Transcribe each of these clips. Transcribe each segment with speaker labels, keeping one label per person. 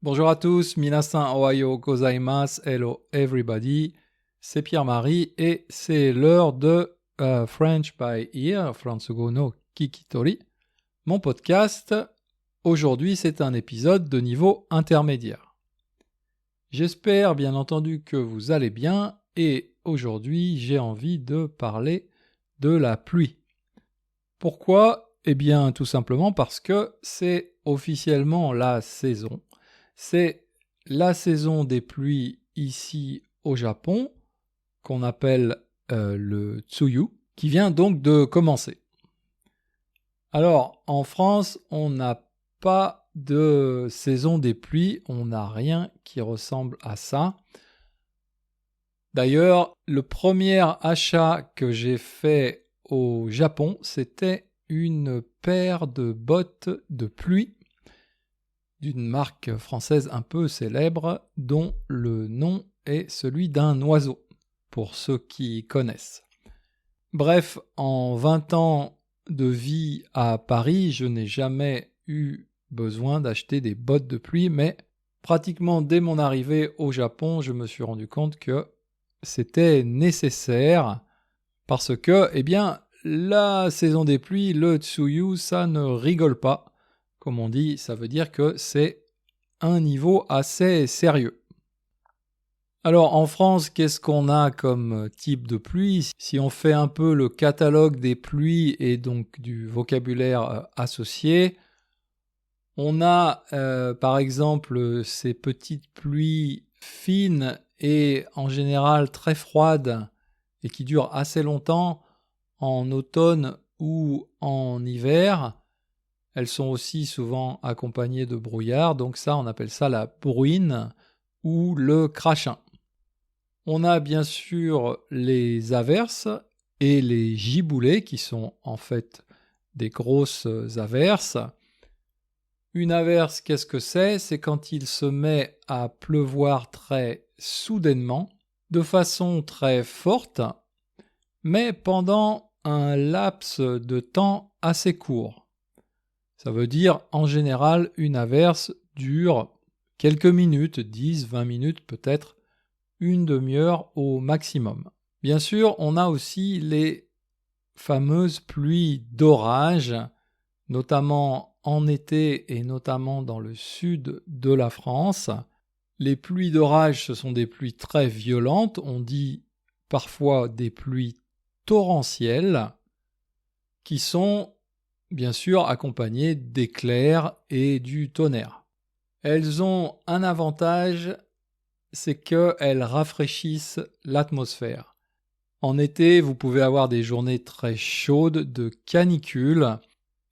Speaker 1: Bonjour à tous, minasan ohayo gozaimasu, hello everybody, c'est Pierre-Marie et c'est l'heure de French by Ear, Fransugo no Kikitori, mon podcast. Aujourd'hui c'est un épisode de niveau intermédiaire. J'espère bien entendu que vous allez bien et aujourd'hui j'ai envie de parler de la pluie. Pourquoi ? Eh bien tout simplement parce que c'est officiellement la saison. C'est la saison des pluies ici au Japon, qu'on appelle le Tsuyu, qui vient donc de commencer. Alors, en France, on n'a pas de saison des pluies, on n'a rien qui ressemble à ça. D'ailleurs, le premier achat que j'ai fait au Japon, c'était une paire de bottes de pluie d'une marque française un peu célèbre dont le nom est celui d'un oiseau, pour ceux qui connaissent. Bref, en 20 ans de vie à Paris, je n'ai jamais eu besoin d'acheter des bottes de pluie, mais pratiquement dès mon arrivée au Japon, je me suis rendu compte que c'était nécessaire parce que, eh bien, la saison des pluies, le Tsuyu, ça ne rigole pas. Comme on dit, ça veut dire que c'est un niveau assez sérieux. Alors en France, qu'est-ce qu'on a comme type de pluie ? Si on fait un peu le catalogue des pluies et donc du vocabulaire associé, on a par exemple ces petites pluies fines et en général très froides et qui durent assez longtemps en automne ou en hiver. Elles sont aussi souvent accompagnées de brouillard, donc ça on appelle ça la bruine ou le crachin. On a bien sûr les averses et les giboulées qui sont en fait des grosses averses. Une averse, qu'est-ce que c'est ? C'est quand il se met à pleuvoir très soudainement, de façon très forte, mais pendant un laps de temps assez court. Ça veut dire, en général, une averse dure quelques minutes, 10, 20 minutes peut-être, une demi-heure au maximum. Bien sûr, on a aussi les fameuses pluies d'orage, notamment en été et notamment dans le sud de la France. Les pluies d'orage, ce sont des pluies très violentes, on dit parfois des pluies torrentielles, qui sont bien sûr accompagnées d'éclairs et du tonnerre. Elles ont un avantage, c'est qu'elles rafraîchissent l'atmosphère. En été, vous pouvez avoir des journées très chaudes de canicule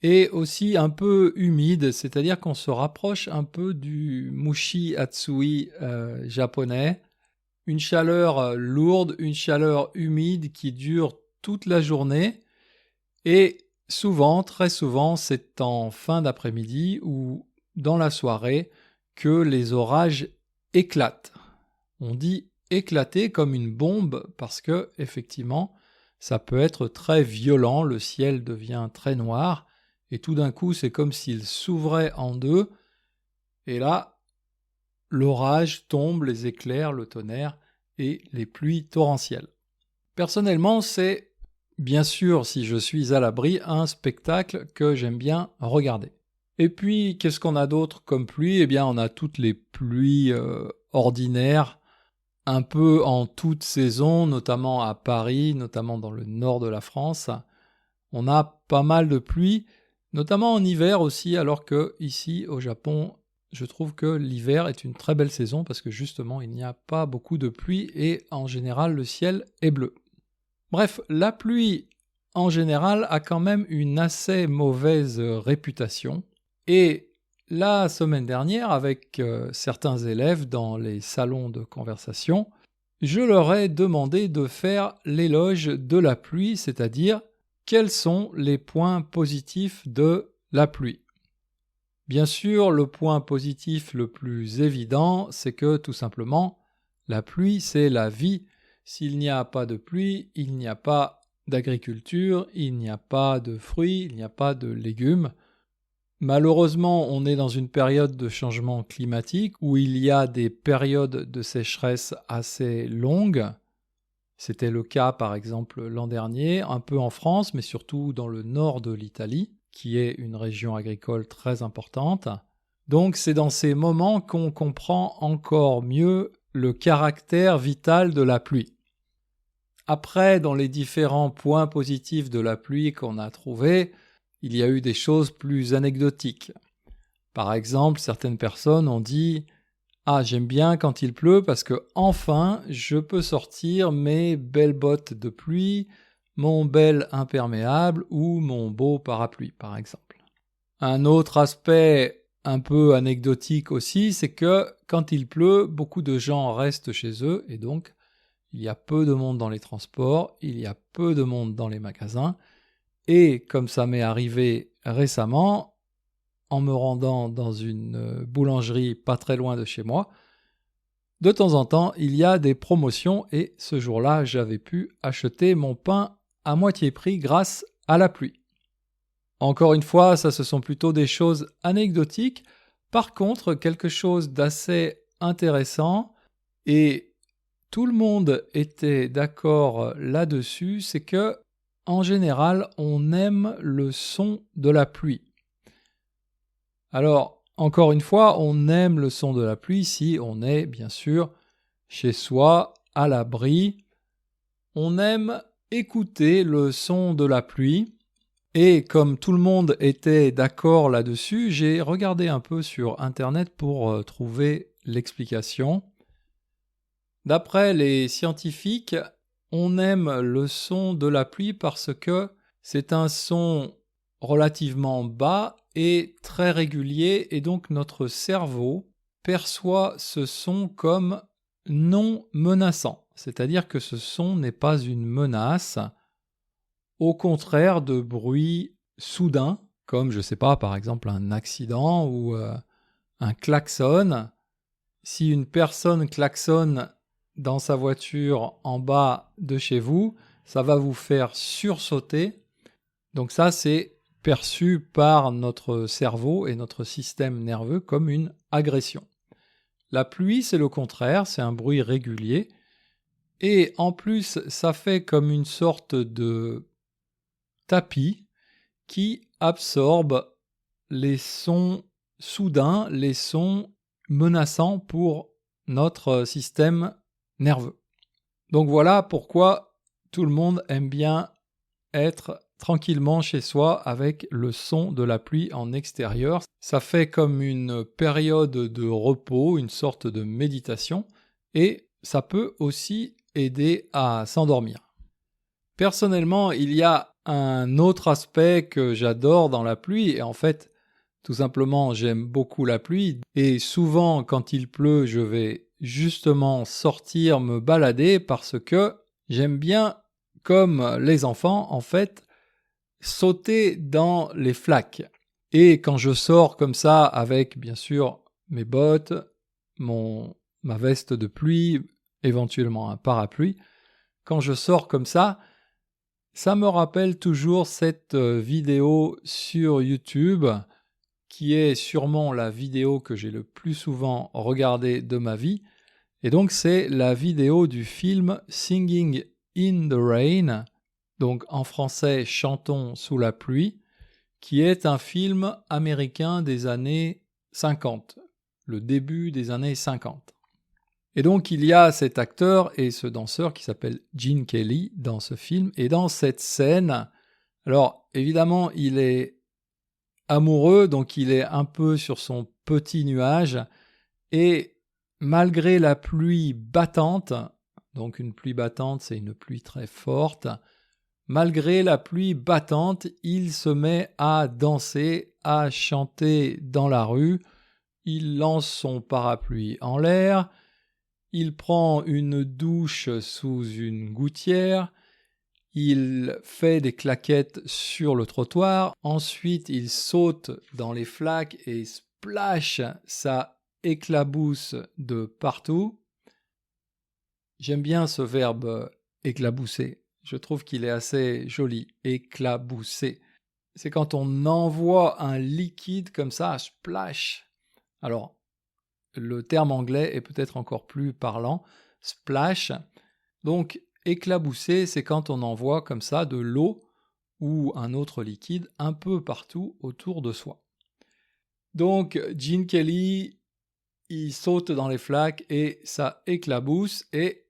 Speaker 1: et aussi un peu humides, c'est-à-dire qu'on se rapproche un peu du mushi atsui japonais. Une chaleur lourde, une chaleur humide qui dure toute la journée et souvent, très souvent, c'est en fin d'après-midi ou dans la soirée que les orages éclatent. On dit éclater comme une bombe parce que, effectivement, ça peut être très violent, le ciel devient très noir et tout d'un coup, c'est comme s'il s'ouvrait en deux et là, l'orage tombe, les éclairs, le tonnerre et les pluies torrentielles. Personnellement, c'est bien sûr, si je suis à l'abri, un spectacle que j'aime bien regarder. Et puis, qu'est-ce qu'on a d'autre comme pluie ? Eh bien, on a toutes les pluies ordinaires, un peu en toute saison, notamment à Paris, notamment dans le nord de la France. On a pas mal de pluie, notamment en hiver aussi, alors que ici, au Japon, je trouve que l'hiver est une très belle saison parce que justement, il n'y a pas beaucoup de pluie et en général, le ciel est bleu. Bref, la pluie, en général, a quand même une assez mauvaise réputation. Et la semaine dernière, avec certains élèves dans les salons de conversation, je leur ai demandé de faire l'éloge de la pluie, c'est-à-dire quels sont les points positifs de la pluie. Bien sûr, le point positif le plus évident, c'est que tout simplement, la pluie, c'est la vie. S'il n'y a pas de pluie, il n'y a pas d'agriculture, il n'y a pas de fruits, il n'y a pas de légumes. Malheureusement, on est dans une période de changement climatique où il y a des périodes de sécheresse assez longues. C'était le cas par exemple l'an dernier, un peu en France, mais surtout dans le nord de l'Italie, qui est une région agricole très importante. Donc c'est dans ces moments qu'on comprend encore mieux le caractère vital de la pluie. Après, dans les différents points positifs de la pluie qu'on a trouvés, il y a eu des choses plus anecdotiques. Par exemple, certaines personnes ont dit « Ah, j'aime bien quand il pleut parce que enfin, je peux sortir mes belles bottes de pluie, mon bel imperméable ou mon beau parapluie, par exemple. » Un autre aspect un peu anecdotique aussi, c'est que quand il pleut, beaucoup de gens restent chez eux et donc il y a peu de monde dans les transports, il y a peu de monde dans les magasins. Et comme ça m'est arrivé récemment, en me rendant dans une boulangerie pas très loin de chez moi, de temps en temps, il y a des promotions et ce jour-là, j'avais pu acheter mon pain à moitié prix grâce à la pluie. Encore une fois, ça ce sont plutôt des choses anecdotiques. Par contre, quelque chose d'assez intéressant et tout le monde était d'accord là-dessus, c'est que en général, on aime le son de la pluie. Alors, encore une fois, on aime le son de la pluie si on est, bien sûr, chez soi, à l'abri. On aime écouter le son de la pluie. Et comme tout le monde était d'accord là-dessus, j'ai regardé un peu sur Internet pour trouver l'explication. D'après les scientifiques, on aime le son de la pluie parce que c'est un son relativement bas et très régulier et donc notre cerveau perçoit ce son comme non menaçant, c'est-à-dire que ce son n'est pas une menace, au contraire de bruits soudains comme je sais pas par exemple un accident ou un klaxon. Si une personne klaxonne dans sa voiture en bas de chez vous, ça va vous faire sursauter. Donc ça, c'est perçu par notre cerveau et notre système nerveux comme une agression. La pluie, c'est le contraire, c'est un bruit régulier. Et en plus, ça fait comme une sorte de tapis qui absorbe les sons soudains, les sons menaçants pour notre système nerveux. Donc voilà pourquoi tout le monde aime bien être tranquillement chez soi avec le son de la pluie en extérieur. Ça fait comme une période de repos, une sorte de méditation, et ça peut aussi aider à s'endormir. Personnellement, il y a un autre aspect que j'adore dans la pluie, et en fait, tout simplement, j'aime beaucoup la pluie, et souvent, quand il pleut, je vais justement sortir me balader parce que j'aime bien, comme les enfants, en fait, sauter dans les flaques. Et quand je sors comme ça, avec bien sûr mes bottes, ma veste de pluie, éventuellement un parapluie, quand je sors comme ça me rappelle toujours cette vidéo sur YouTube qui est sûrement la vidéo que j'ai le plus souvent regardée de ma vie. Et donc c'est la vidéo du film Singing in the Rain, donc en français Chantons sous la pluie, qui est un film américain des années 50, le début des années 50. Et donc il y a cet acteur et ce danseur qui s'appelle Gene Kelly dans ce film, et dans cette scène, alors évidemment il est amoureux, donc il est un peu sur son petit nuage, et malgré la pluie battante, donc une pluie battante c'est une pluie très forte, malgré la pluie battante, il se met à danser, à chanter dans la rue, il lance son parapluie en l'air, il prend une douche sous une gouttière, il fait des claquettes sur le trottoir, ensuite il saute dans les flaques et splash, ça éclabousse de partout. J'aime bien ce verbe éclabousser, je trouve qu'il est assez joli, éclabousser. c'est quand on envoie un liquide comme ça, splash. Alors, le terme anglais est peut-être encore plus parlant, splash. Donc, éclabousser, c'est quand on envoie comme ça de l'eau ou un autre liquide un peu partout autour de soi. Donc, Gene Kelly, il saute dans les flaques et ça éclabousse, et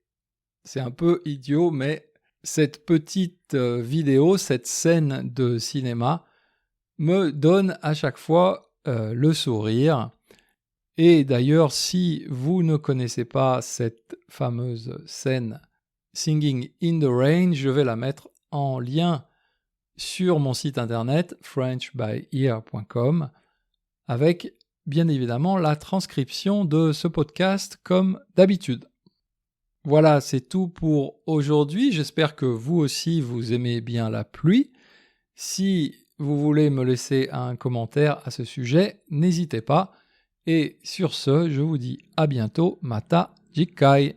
Speaker 1: c'est un peu idiot, mais cette petite vidéo, cette scène de cinéma me donne à chaque fois le sourire. Et d'ailleurs, si vous ne connaissez pas cette fameuse scène Singing in the Rain, je vais la mettre en lien sur mon site internet frenchbyear.com avec bien évidemment la transcription de ce podcast comme d'habitude. Voilà, c'est tout pour aujourd'hui. J'espère que vous aussi vous aimez bien la pluie. Si vous voulez me laisser un commentaire à ce sujet, n'hésitez pas. Et sur ce, je vous dis à bientôt. Mata Jikai.